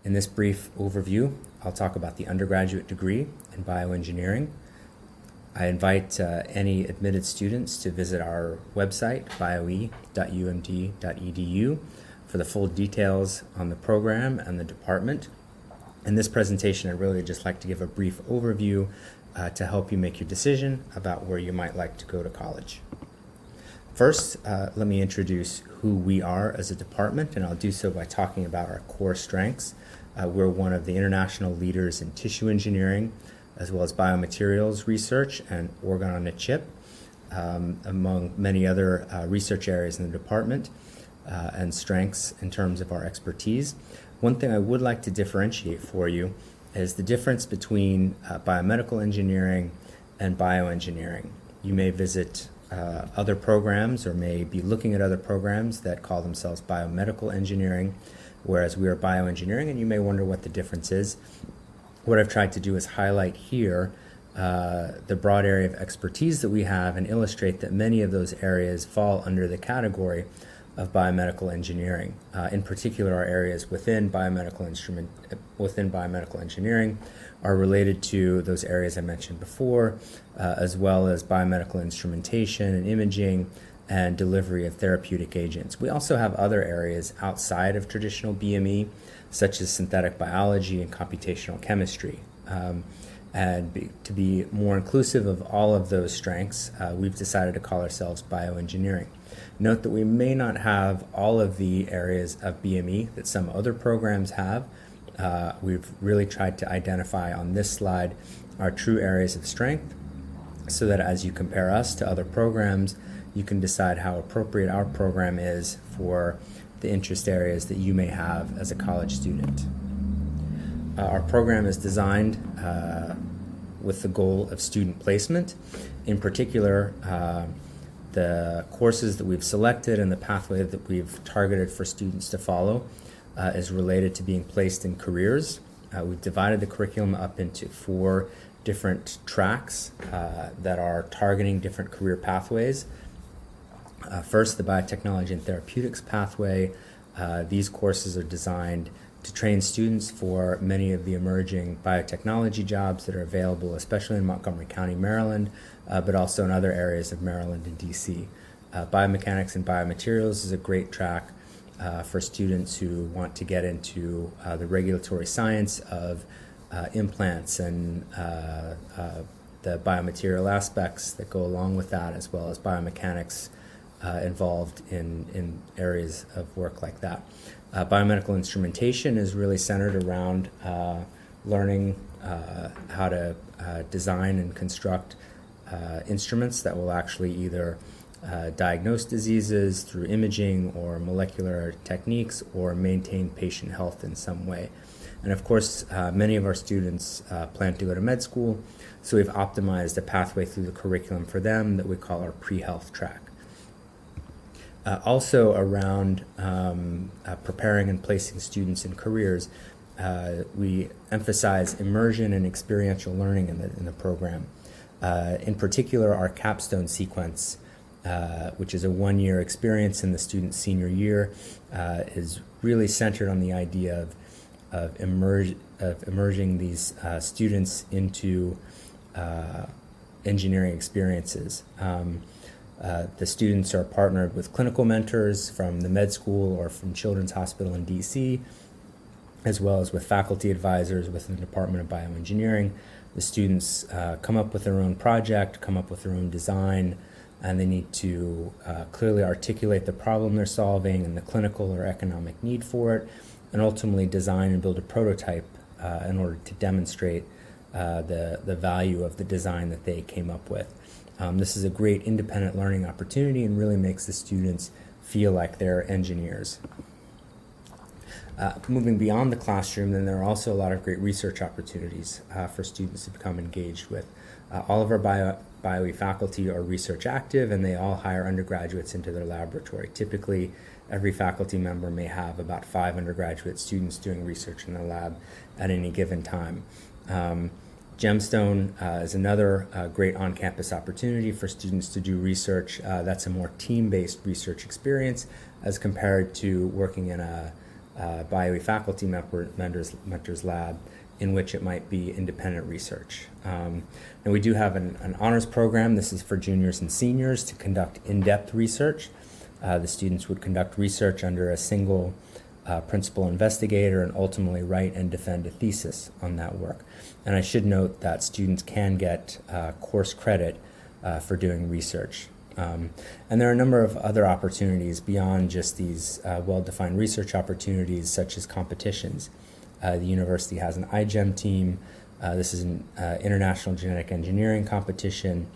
In this brief overview, I'll talk about the undergraduate degree in bioengineering. I invite any admitted students to visit our website, bioe.umd.edu, for the full details on the program and the department. In this presentation, I'd really just like to give a brief overview to help you make your decision about where you might like to go to college. First, let me introduce who we are as a department, and I'll do so by talking about our core strengths. We're one of the international leaders in tissue engineering, as well as biomaterials research and organ on a chip, among many other research areas in the department and strengths in terms of our expertise. One thing I would like to differentiate for you is the difference between biomedical engineering and bioengineering. You may visit other programs or may be looking at other programs that call themselves biomedical engineering, whereas we are bioengineering, and you may wonder what the difference is. What I've tried to do is highlight here the broad area of expertise that we have and illustrate that many of those areas fall under the category of biomedical engineering. In particular, our areas within biomedical engineering are related to those areas I mentioned before, as well as biomedical instrumentation and imaging and delivery of therapeutic agents. We also have other areas outside of traditional BME, such as synthetic biology and computational chemistry. To be more inclusive of all of those strengths, we've decided to call ourselves bioengineering. Note that we may not have all of the areas of BME that some other programs have. We've really tried to identify on this slide our true areas of strength so that as you compare us to other programs, you can decide how appropriate our program is for the interest areas that you may have as a college student. Our program is designed with the goal of student placement. In particular, the courses that we've selected and the pathway that we've targeted for students to follow is related to being placed in careers. We've divided the curriculum up into 4 different tracks that are targeting different career pathways. First, the biotechnology and therapeutics pathway. These courses are designed to train students for many of the emerging biotechnology jobs that are available, especially in Montgomery County, Maryland, but also in other areas of Maryland and DC. Biomechanics and biomaterials is a great track for students who want to get into the regulatory science of implants and the biomaterial aspects that go along with that, as well as biomechanics involved in areas of work like that. Biomedical instrumentation is really centered around learning how to design and construct instruments that will actually either diagnose diseases through imaging or molecular techniques or maintain patient health in some way. And of course, many of our students plan to go to med school, so we've optimized a pathway through the curriculum for them that we call our pre-health track. Also around preparing and placing students in careers, we emphasize immersion and experiential learning in the program. In particular, our capstone sequence, which is a 1-year experience in the student's senior year, is really centered on the idea of immersing these students into engineering experiences. The students are partnered with clinical mentors from the med school or from Children's Hospital in DC, as well as with faculty advisors within the Department of Bioengineering. The students come up with their own project, come up with their own design, and they need to clearly articulate the problem they're solving and the clinical or economic need for it, and ultimately design and build a prototype in order to demonstrate the value of the design that they came up with. This is a great independent learning opportunity and really makes the students feel like they're engineers. Moving beyond the classroom, then there are also a lot of great research opportunities for students to become engaged with. All of our BioE faculty are research active, and they all hire undergraduates into their laboratory. Typically, every faculty member may have about 5 undergraduate students doing research in the lab at any given time. Gemstone is another great on-campus opportunity for students to do research. That's a more team-based research experience as compared to working in a BioE faculty mentors lab, in which it might be independent research. And we do have an honors program. This is for juniors and seniors to conduct in-depth research. The students would conduct research under a single principal investigator and ultimately write and defend a thesis on that work. And I should note that students can get course credit for doing research. And there are a number of other opportunities beyond just these well-defined research opportunities, such as competitions. The university has an iGEM team. This is an international genetic engineering competition.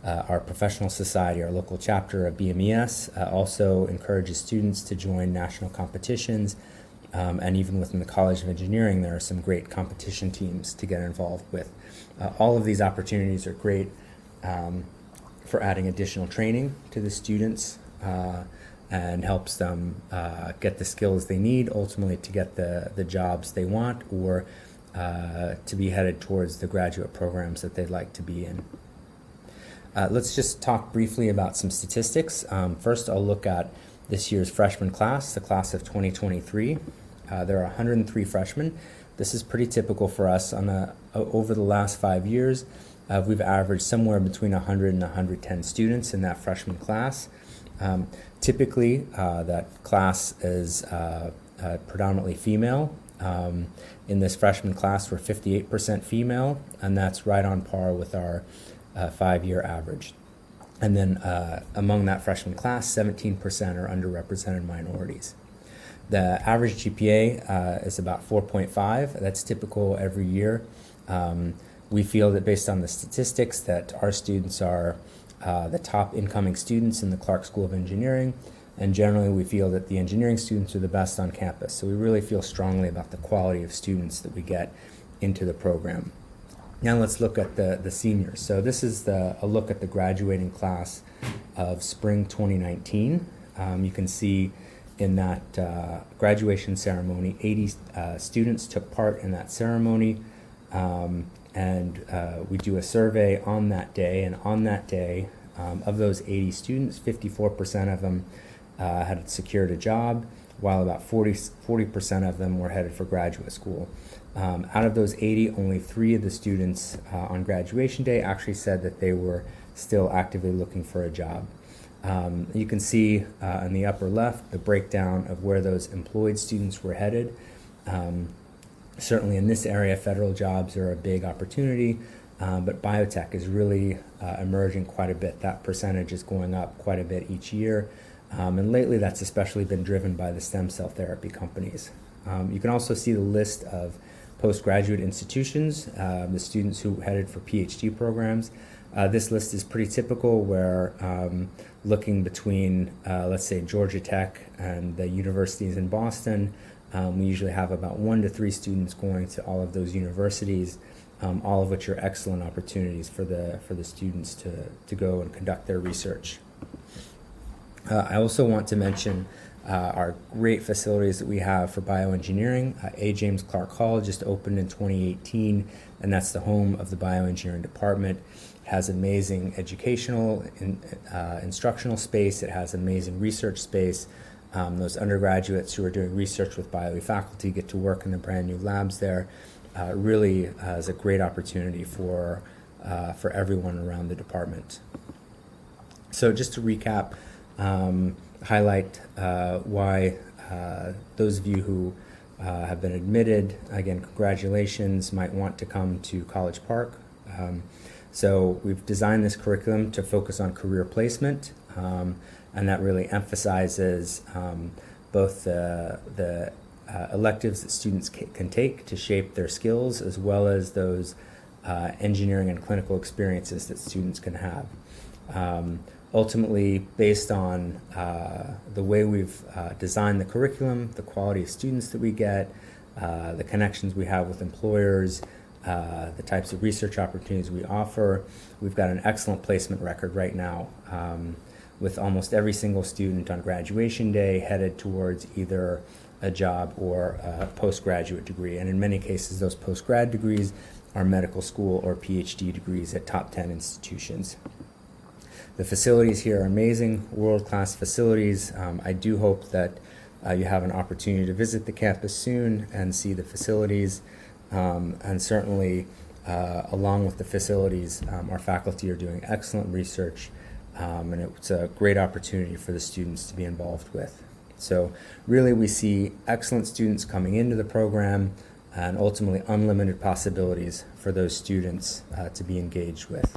Our professional society, our local chapter of BMES, also encourages students to join national competitions. And even within the College of Engineering, there are some great competition teams to get involved with. All of these opportunities are great for adding additional training to the students and helps them get the skills they need ultimately to get the jobs they want, or to be headed towards the graduate programs that they'd like to be in. Let's just talk briefly about some statistics. First, I'll look at this year's freshman class, the class of 2023. There are 103 freshmen. This is pretty typical for us. Over the last 5 years, we've averaged somewhere between 100 and 110 students in that freshman class. Typically, that class is predominantly female. In this freshman class, we're 58% female, and that's right on par with our 5-year average. And then among that freshman class, 17% are underrepresented minorities. The average GPA is about 4.5. That's typical every year. We feel that based on the statistics that our students are the top incoming students in the Clark School of Engineering, and generally we feel that the engineering students are the best on campus. So we really feel strongly about the quality of students that we get into the program. Now let's look at the seniors. So this is a look at the graduating class of spring 2019. You can see in that graduation ceremony, 80 students took part in that ceremony. And we do a survey on that day, and on that day, of those 80 students, 54% of them had secured a job, while about 40% of them were headed for graduate school. Out of those 80, only 3 of the students on graduation day actually said that they were still actively looking for a job. You can see in the upper left the breakdown of where those employed students were headed. Certainly in this area, federal jobs are a big opportunity, but biotech is really emerging quite a bit. That percentage is going up quite a bit each year, and lately that's especially been driven by the stem cell therapy companies. You can also see the list of postgraduate institutions, the students who headed for PhD programs. This list is pretty typical, where looking between, let's say, Georgia Tech and the universities in Boston, we usually have about 1 to 3 students going to all of those universities, all of which are excellent opportunities for the students to go and conduct their research. I also want to mention our great facilities that we have for bioengineering. A. James Clark Hall just opened in 2018, and that's the home of the bioengineering department. It has amazing educational instructional space. It has amazing research space. Those undergraduates who are doing research with BioE faculty get to work in the brand new labs there. Really is a great opportunity for everyone around the department. So just to recap, highlight why those of you who have been admitted, again, congratulations, might want to come to College Park. So we've designed this curriculum to focus on career placement, and that really emphasizes both the electives that students can take to shape their skills, as well as those engineering and clinical experiences that students can have. Ultimately, based on the way we've designed the curriculum, the quality of students that we get, the connections we have with employers, the types of research opportunities we offer, we've got an excellent placement record right now, with almost every single student on graduation day headed towards either a job or a postgraduate degree. And in many cases, those postgrad degrees are medical school or PhD degrees at top 10 institutions. The facilities here are amazing, world-class facilities. I do hope that you have an opportunity to visit the campus soon and see the facilities. And certainly, along with the facilities, our faculty are doing excellent research, and it's a great opportunity for the students to be involved with. So really, we see excellent students coming into the program and ultimately unlimited possibilities for those students to be engaged with.